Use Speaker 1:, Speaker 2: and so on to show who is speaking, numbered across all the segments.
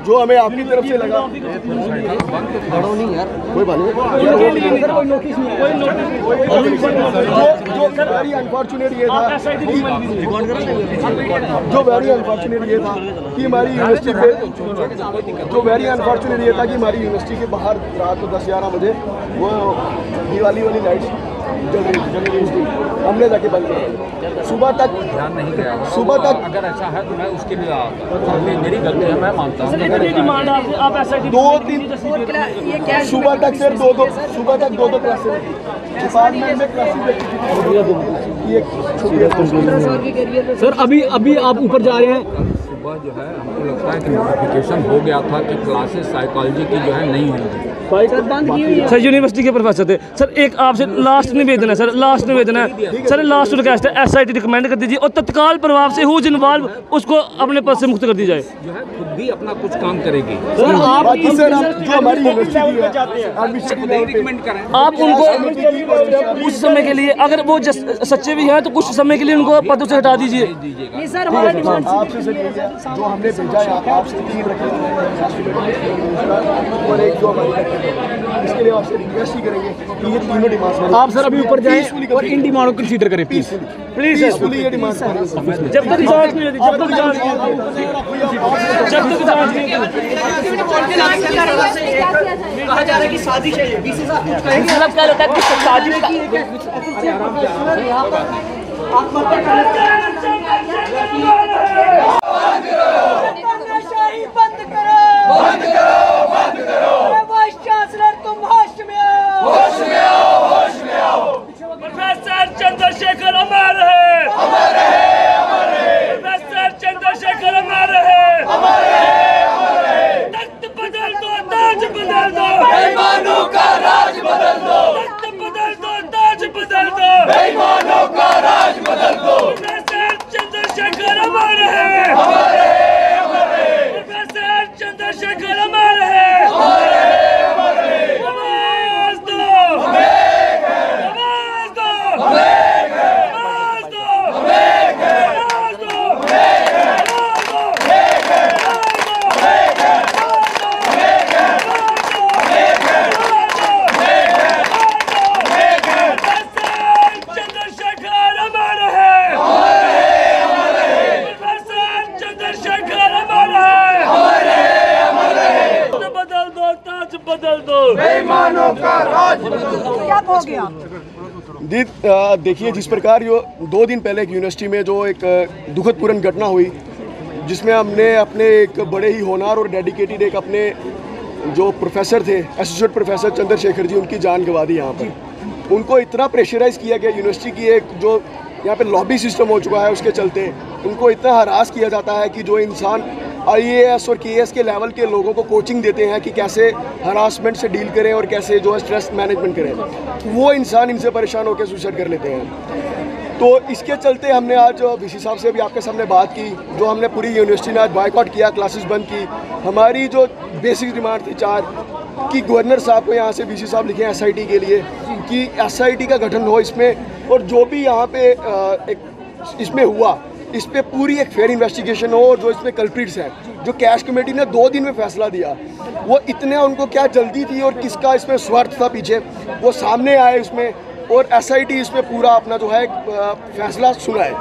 Speaker 1: जो हमें आपकी तरफ से लगा कोई बात नहीं, जो वेरी अनफॉर्चुनेट ये था कि हमारी यूनिवर्सिटी पे यूनिवर्सिटी के बाहर रात को 10-11 बजे वो दिवाली वाली लाइट्स जल रही थी, हमने जाके बंद किया। सुबह तक ध्यान नहीं गया, सुबह तक अगर ऐसा है तो मैं उसके लिए मेरी गलती है, मैं मानता हूँ। 2-3 सुबह तक सिर्फ दो क्लासेस डिपार्टमेंट में क्लासेस
Speaker 2: सर अभी आप ऊपर जा रहे हैं।
Speaker 3: सुबह जो है हमको लगता है कि नोटिफिकेशन हो गया था कि क्लासेस साइकोलॉजी की जो है नहीं होंगी।
Speaker 2: सर यूनिवर्सिटी के प्रोफेसर थे सर, एक आपसे लास्ट निवेदन है सर, लास्ट रिक्वेस्ट है, SIT रिकमेंड कर दीजिए और तत्काल प्रभाव से हुज इन्वॉल्व उसको अपने पद से मुक्त कर दी जाए।
Speaker 3: जो है खुद भी अपना कुछ काम करेगी।
Speaker 2: सर आप
Speaker 1: जो हमारी यूनिवर्सिटी
Speaker 3: रिकमेंड करें
Speaker 2: आप उनको कुछ समय के लिए, अगर वो सच्चे भी हैं तो कुछ समय के लिए उनको पदों से हटा दीजिए।
Speaker 1: आपसे सर जो हमने भेजा है आपसे 3 रखे और एक जो हमारी इसके लिए आपसे रिक्वेस्ट ही करेंगे कि ये तीनों डिमांड्स
Speaker 2: आप सर अभी ऊपर जाएं और इन डिमांडों को कंसीडर करें प्लीज
Speaker 1: पीसफुली ये डिमांड्स करें।
Speaker 2: जब तक जांच नहीं होती, जब तक जांच नहीं होती
Speaker 4: कहा जा रहा है कि साजिश है, बीसी साहब कुछ कहेंगे?
Speaker 2: मतलब क्या लगता है कि साजिश का
Speaker 4: बंद करो, बंद करो, बंद करो। वाइस चांसलर तुम होश में आओ, होश में आओ, होश में आओ।
Speaker 2: प्रोफेसर चंद्रशेखर अमर है,
Speaker 4: अमर है, अमर है।
Speaker 2: प्रोफेसर चंद्रशेखर अमर है,
Speaker 4: अमर है, अमर है।
Speaker 2: तख्त बदल दो, ताज बदल दो,
Speaker 4: बेईमानों का राज बदल दो,
Speaker 2: तख्त बदल दो, ताज बदल दो,
Speaker 4: बेईमानों का राज बदल दो।
Speaker 2: प्रोफेसर चंद्रशेखर अमर है,
Speaker 4: अमर है, अमर है।
Speaker 2: प्रोफेसर चंद्रशेखर अमर है,
Speaker 4: अमर है, अमर है।
Speaker 2: आवाज दो,
Speaker 4: एक है,
Speaker 2: आवाज दो,
Speaker 4: एक है,
Speaker 2: आवाज दो,
Speaker 4: एक है,
Speaker 2: आवाज दो,
Speaker 4: एक है,
Speaker 2: आवाज दो,
Speaker 4: एक है, एक है,
Speaker 2: चंद्रशेखर अमर है, प्रोफेसर चंद्रशेखर अमर है, बदल दो, ताज बदल दो,
Speaker 4: बेईमानों का राज बदल दो। क्या हो गया?
Speaker 1: देखिए जिस प्रकार जो 2 दिन पहले एक यूनिवर्सिटी में जो एक दुखदपूर्ण घटना हुई जिसमें हमने अपने एक बड़े ही होनहार और डेडिकेटेड एक अपने जो प्रोफेसर थे एसोसिएट प्रोफेसर चंद्रशेखर जी, उनकी जान गंवा दी। यहाँ पर उनको इतना प्रेशराइज किया गया, यूनिवर्सिटी की एक जो यहाँ पे लॉबी सिस्टम हो चुका है उसके चलते उनको इतना हरास किया जाता है कि जो इंसान IAS और KS के लेवल के लोगों को कोचिंग देते हैं कि कैसे हरासमेंट से डील करें और कैसे जो है स्ट्रेस मैनेजमेंट करें, वो इंसान इनसे परेशान होकर सुसाइड कर लेते हैं। तो इसके चलते हमने आज VC साहब से भी आपके सामने बात की, जो हमने पूरी यूनिवर्सिटी ने आज बॉयकॉट किया, क्लासेस बंद की। हमारी जो बेसिक डिमांड थी 4 कि गवर्नर साहब को यहाँ से VC साहब लिखे SIT के लिए कि SIT का गठन हो इसमें, और जो भी यहाँ पे इसमें हुआ इस पर पूरी एक फेयर इन्वेस्टिगेशन हो, और जो इसमें कल्प्रिट्स हैं जो कैश कमेटी ने 2 दिन में फैसला दिया, वो इतने उनको क्या जल्दी थी और किसका इसमें स्वार्थ था पीछे, वो सामने आए उसमें, और SIT इसमें पूरा अपना जो है फैसला सुना है,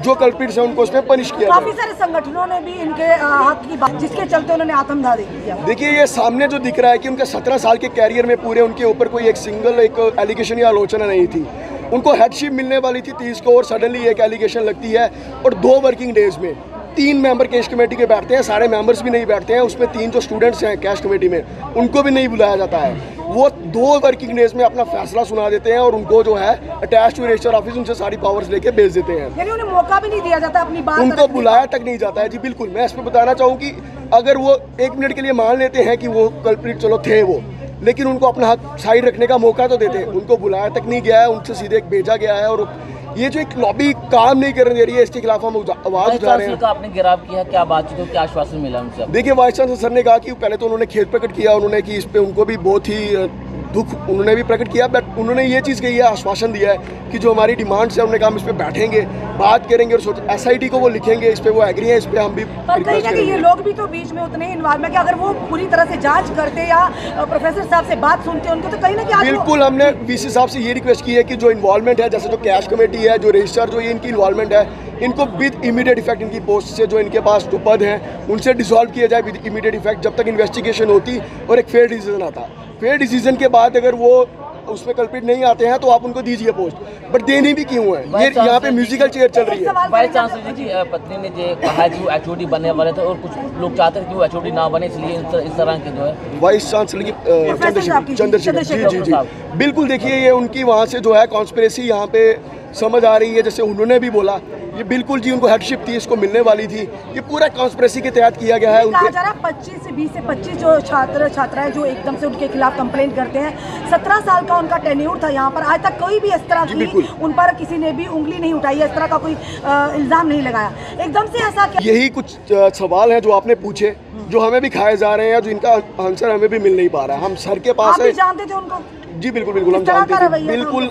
Speaker 1: जो कल्प्रिट्स हैं उनको इसमें पनिश किया।
Speaker 4: काफी सारे संगठनों ने भी इनके हक की बात, जिसके चलते उन्होंने आत्मदाह किया।
Speaker 1: देखिए ये सामने जो दिख रहा है कि उनके 17 साल के कैरियर में पूरे उनके ऊपर कोई एक सिंगल एक एलिगेशन या आलोचना नहीं थी। उनको हेडशिप मिलने वाली थी 30 को और सडनली एक एलिगेशन लगती है, और 2 वर्किंग डेज में 3 मेंबर कैश कमेटी के बैठते हैं, सारे मेंबर्स भी नहीं बैठते हैं, उसमें 3 जो स्टूडेंट्स हैं कैश कमेटी में उनको भी नहीं बुलाया जाता है। वो 2 वर्किंग डेज में अपना फैसला सुना देते हैं और उनको जो है अटैच टू रजिस्टर ऑफिस उनसे सारी पावर्स लेके भेज देते हैं।
Speaker 4: यानी उन्हें मौका भी नहीं दिया जाता अपनी बात,
Speaker 1: उनको बुलाया तक नहीं जाता है। जी बिल्कुल, मैं इस पर बताना चाहूँ कि अगर वो 1 मिनट के लिए मान लेते हैं कि वो कल्प्रिट चलो थे वो, लेकिन उनको अपना हक साइड रखने का मौका तो देते हैं। उनको बुलाया तक नहीं गया है, उनसे सीधे भेजा गया है, और ये जो एक लॉबी काम नहीं करने दे रही है, इसके खिलाफ हम आवाज उठा रहे हैं।
Speaker 5: आपने गिरफ्तार किया, क्या बातचीत हो, क्या आश्वासन मिला उनसे?
Speaker 1: देखिए वाइस चांसलर सर ने कहा कि पहले तो उन्होंने खेद प्रकट किया उन्होंने कि इस पे उनको भी बहुत ही दुख उन्होंने भी प्रकट किया, बट उन्होंने ये चीज़ कही है, आश्वासन दिया है कि जो हमारी डिमांड्स है उन्होंने कहा हम इस पर बैठेंगे, बात करेंगे और SIT को वो लिखेंगे, इस पर वो एग्री हैं, इस पर हम भी
Speaker 6: पर कहीं ना कहीं ये लोग भी तो बीच में उतने ही इन्वॉल्व है कि अगर वो पूरी तरह से जांच करते या प्रोफेसर साहब से बात सुनते उनको तो कहीं ना कहीं
Speaker 1: बिल्कुल हमने VC साहब से ये रिक्वेस्ट की है कि जो इन्वॉल्वमेंट है, जैसे जो कैश कमेटी है, जो रजिस्ट्रार, जो ये इनकी इन्वॉल्वमेंट है, इनको विद इमीडिएट इफेक्ट इनकी पोस्ट से जो इनके पास जो पद हैं उनसे डिसॉल्व किया जाए विद इमीडिएट इफेक्ट, जब तक इन्वेस्टिगेशन होती और एक फेयर डिसीजन आता। फेयर डिसीजन के बाद अगर वो उसमें कल्प्रिट नहीं आते हैं तो आप उनको दीजिए पोस्ट, बट देनी भी क्यों है? ये यहाँ पे म्यूजिकल चेयर चल रही है।
Speaker 5: वाइस चांसलर की पत्नी ने जो कहा कि वो HOD बनने वाले थे और कुछ लोग चाहते थे कि वो HOD ना बने, इसलिए इस तरह के जो है
Speaker 1: वाइस चांसलर की चंद्रशेखर जी बिल्कुल। देखिए ये उनकी वहाँ से जो है कॉन्स्पिरेसी यहाँ पे समझ आ रही है, जैसे उन्होंने भी बोला, ये बिल्कुल जी उनको हेडशिप थी, इसको मिलने वाली थी, ये पूरा कॉन्स्पिरेसी के तहत किया गया है।
Speaker 6: कहा जा रहा है 25 से 20 से 25 जो छात्र छात्राएं जो एकदम से उनके खिलाफ कंप्लेंट करते हैं, 17 साल का उनका टेन्योर था यहाँ पर, आज तक कोई भी इस तरह की उन पर किसी ने भी उंगली नहीं उठाई है, इस तरह का कोई इल्जाम नहीं लगाया। एकदम से ऐसा क्या?
Speaker 1: यही कुछ सवाल हैं जो आपने पूछे, जो हमें भी खाए जा रहे हैं, जो इनका आंसर हमें भी मिल नहीं पा रहा है। हम सर के पास है।
Speaker 6: जानते थे उनको?
Speaker 1: जी बिल्कुल बिल्कुल हम जानते थे, बिल्कुल।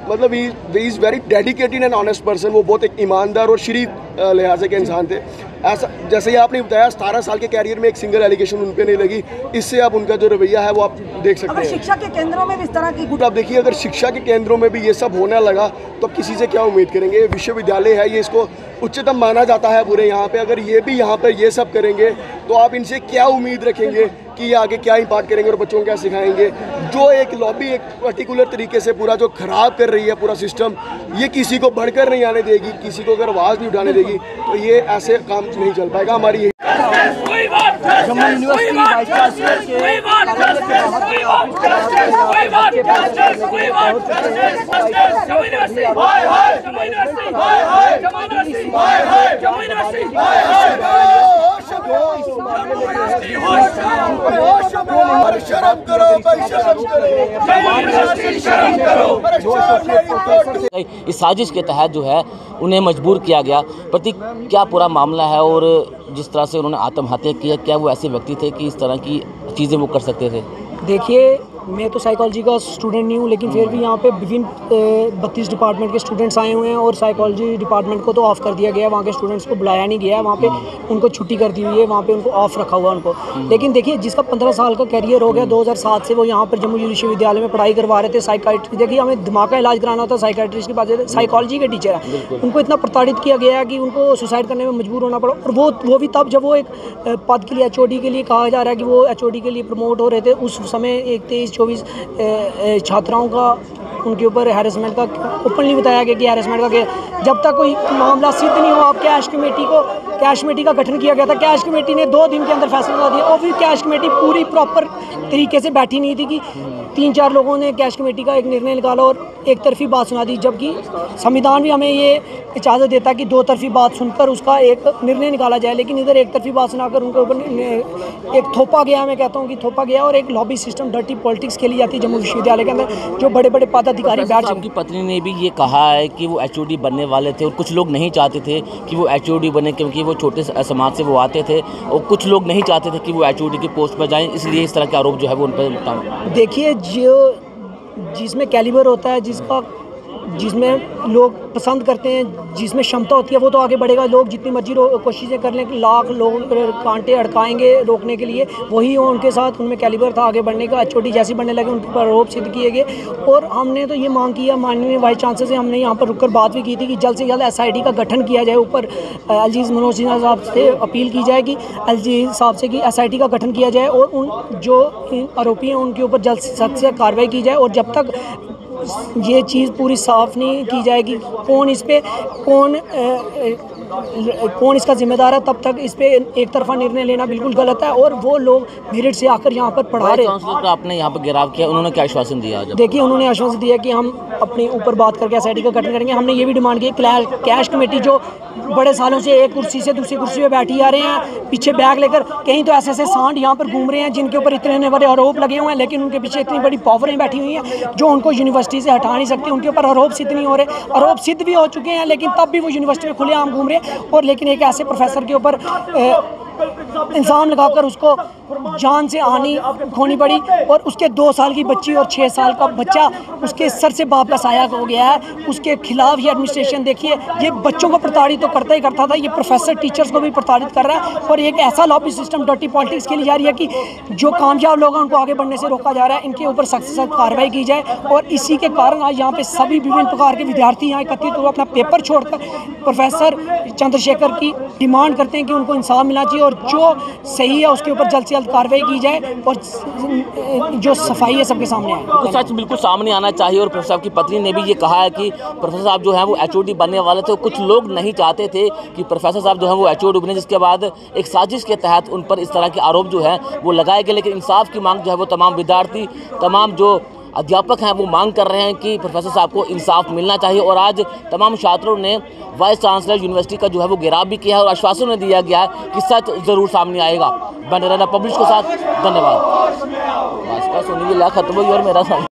Speaker 1: मतलब he is very dedicated and honest person, वो बहुत एक ईमानदार और शरीफ लिहाजे के इंसान थे। ऐसा जैसे ही आपने बताया 17 साल के कैरियर में एक सिंगल एलिगेशन उन पे नहीं लगी, इससे अब उनका जो रवैया है वो आप देख सकते हैं।
Speaker 6: शिक्षा के केंद्रों में भी इस तरह की
Speaker 1: आप देखिए, अगर शिक्षा के केंद्रों में भी ये सब होने लगा तो अब किसी से क्या उम्मीद करेंगे? विश्वविद्यालय है, ये इसको उच्चतम माना जाता है पूरे यहाँ पे, अगर ये भी यहाँ पर ये सब करेंगे तो आप इनसे क्या उम्मीद रखेंगे कि ये आगे क्या इम्पार्ट करेंगे और बच्चों को क्या सिखाएंगे? जो एक लॉबी एक पर्टिकुलर तरीके से पूरा जो खराब कर रही है पूरा सिस्टम, ये किसी को बढ़कर नहीं आने देगी, किसी को अगर आवाज़ नहीं उठाने देगी, तो ये ऐसे काम नहीं चल पाएगा। हमारी यही
Speaker 4: जम्मू यूनिवर्सिटी वाइस चांसलर
Speaker 1: शर्म करो भाई, शर्म करो।
Speaker 5: इस साजिश के तहत जो है उन्हें मजबूर किया गया। प्रतीक, क्या पूरा मामला है और जिस तरह से उन्होंने आत्महत्या की है, क्या वो ऐसे व्यक्ति थे कि इस तरह की चीज़ें वो कर सकते थे?
Speaker 7: देखिए, मैं तो साइकोलॉजी का स्टूडेंट नहीं हूँ, लेकिन फिर भी यहाँ पे विभिन्न 32 डिपार्टमेंट के स्टूडेंट्स आए हुए हैं और साइकोलॉजी डिपार्टमेंट को तो ऑफ़ कर दिया गया है, वहाँ के स्टूडेंट्स को बुलाया नहीं गया है, वहाँ पे उनको छुट्टी कर दी हुई है, वहाँ पे उनको ऑफ़ रखा हुआ है उनको। लेकिन देखिए, जिसका 15 साल का कैरियर हो गया, 2007 से वो यहाँ पर जम्मू विश्वविद्यालय में पढ़ाई करवा रहे थे, साइकाइट्री। देखिए, हमें दिमाग का इलाज कराना होता है, साइकाइट्रिस्ट के पास साइकोलॉजी के टीचर है, उनको इतना प्रताड़ित किया गया है कि उनको सुसाइड करने में मजबूर होना पड़ा। और वो भी तब जब वो एक पद के लिए HOD के लिए कहा जा रहा है कि वो HOD के लिए प्रमोट हो रहे थे, उस समय एक 23-24 छात्राओं का उनके ऊपर हैरेसमेंट का ओपनली बताया गया कि हैरेसमेंट का, जब तक कोई मामला सिद्ध नहीं हुआ, कैश कमेटी का गठन किया गया था। कैश कमेटी ने 2 दिन के अंदर फैसला कर दिया, और फिर कैश कमेटी पूरी प्रॉपर तरीके से बैठी नहीं थी कि 3-4 लोगों ने कैश कमेटी का एक निर्णय निकाला और एक तरफी बात सुना दी, जबकि संविधान भी हमें ये इजाज़त देता है कि 2 तरफी बात सुनकर उसका एक निर्णय निकाला जाए। लेकिन इधर एक तरफी बात सुनाकर उनके ऊपर एक थोपा गया, मैं कहता हूँ कि थोपा गया, और एक लॉबी सिस्टम, डर्टी पॉलिटिक्स खेली जाती है जम्मू विश्वविद्यालय के अंदर, जो बड़े बड़े पदाधिकारी बैठ जाते।
Speaker 5: उनकी पत्नी ने भी ये कहा है कि वो HOD बनने वाले थे और कुछ लोग नहीं चाहते थे कि वो HOD बने, क्योंकि वो छोटे समाज से वो आते थे और कुछ लोग नहीं चाहते थे कि वो HOD की पोस्ट पर जाएं, इसलिए इस तरह के आरोप जो है वो उन पर।
Speaker 7: देखिए, जिसमें कैलिबर होता है, जिसमें लोग पसंद करते हैं, जिसमें क्षमता होती है, वो तो आगे बढ़ेगा। लोग जितनी मर्जी कोशिशें कर लें, लाख लोग कांटे अड़काएंगे रोकने के लिए, वही उनके साथ उनमें कैलिबर था आगे बढ़ने का। HOD जैसे बढ़ने लगे उनके ऊपर आरोप सिद्ध किए गए, और हमने तो ये मांग किया माननीय वाइस चांसलर से, हमने यहाँ पर रुककर बात भी की थी कि जल्द से जल्द SIT का गठन किया जाए। ऊपर अजीज़ मनोज सिन्हा साहब से अपील की जाए कि अजीज़ साहब से कि SIT का गठन किया जाए और उन जो आरोपी हैं उनके ऊपर जल्द से सख्त से कार्रवाई की जाए। और जब तक ये चीज़ पूरी साफ नहीं की जाएगी कौन इसका जिम्मेदार है, तब तक इस पे एक तरफा निर्णय लेना बिल्कुल गलत है। और वो लोग मेरिट से आकर यहाँ पर पढ़ा रहे हैं।
Speaker 5: आपने यहाँ पर घेराव किया, उन्होंने क्या आश्वासन दिया?
Speaker 7: देखिए, उन्होंने आश्वासन दिया कि हम अपने ऊपर बात करके SIT का गठन करेंगे। हमने ये भी डिमांड की, कैश कमेटी जो बड़े सालों से एक कुर्सी से दूसरी कुर्सी पे बैठी आ रहे हैं, पीछे बैग लेकर, कहीं तो ऐसे सांड यहाँ पर घूम रहे हैं जिनके ऊपर इतने बड़े आरोप लगे हुए हैं, लेकिन उनके पीछे इतनी बड़ी पावरें बैठी हुई हैं जो उनको यूनिवर्सिटी से हटा नहीं सकती। उनके ऊपर आरोप सिद्ध नहीं हो रहे, आरोप सिद्ध भी हो चुके हैं, लेकिन तब भी वो यूनिवर्सिटी में खुलेआम घूम रहे हैं। और लेकिन एक ऐसे प्रोफेसर के ऊपर इल्ज़ाम लगाकर उसको जान से हानि खोनी पड़ी और उसके 2 साल की बच्ची और 6 साल का बच्चा उसके सर से बाप का साया हो गया है। उसके खिलाफ ये एडमिनिस्ट्रेशन देखिए, ये बच्चों को प्रताड़ित तो करता ही करता था, ये प्रोफेसर टीचर्स को भी प्रताड़ित कर रहा है और एक ऐसा लॉबी सिस्टम डर्टी पॉलिटिक्स के लिए जा रही है कि जो कामयाब लोग हैं उनको आगे बढ़ने से रोका जा रहा है। इनके ऊपर सख्त से सख्त कार्रवाई की जाए और इसी के कारण आज यहाँ पे सभी विभिन्न प्रकार के विद्यार्थी यहाँ एकत्रित हुए अपना पेपर छोड़कर प्रोफेसर चंद्रशेखर की डिमांड करते हैं कि उनको इंसाफ मिलना चाहिए और जो सही है उसके ऊपर जल्द से जल्द कार्रवाई की जाए और जो सफाई है सबके सामने आए।
Speaker 5: तो सच बिल्कुल सामने आना चाहिए और प्रोफेसर साहब की पत्नी ने भी ये कहा है कि प्रोफेसर साहब जो है वो एचओडी बनने वाले थे। कुछ लोग नहीं चाहते थे कि प्रोफेसर साहब जो है वो एचओडी बने, जिसके बाद एक साजिश के तहत उन पर इस तरह के आरोप जो है वो लगाए गए। लेकिन इंसाफ की मांग जो है वो तमाम विद्यार्थी, तमाम जो अध्यापक हैं वो मांग कर रहे हैं कि प्रोफेसर साहब को इंसाफ मिलना चाहिए। और आज तमाम छात्रों ने वाइस चांसलर यूनिवर्सिटी का जो है वो घेराव भी किया है और आश्वासन दिया गया है कि सच जरूर सामने आएगा। बने रहना पब्लिश के साथ, धन्यवाद। खत्म हुई और मेरा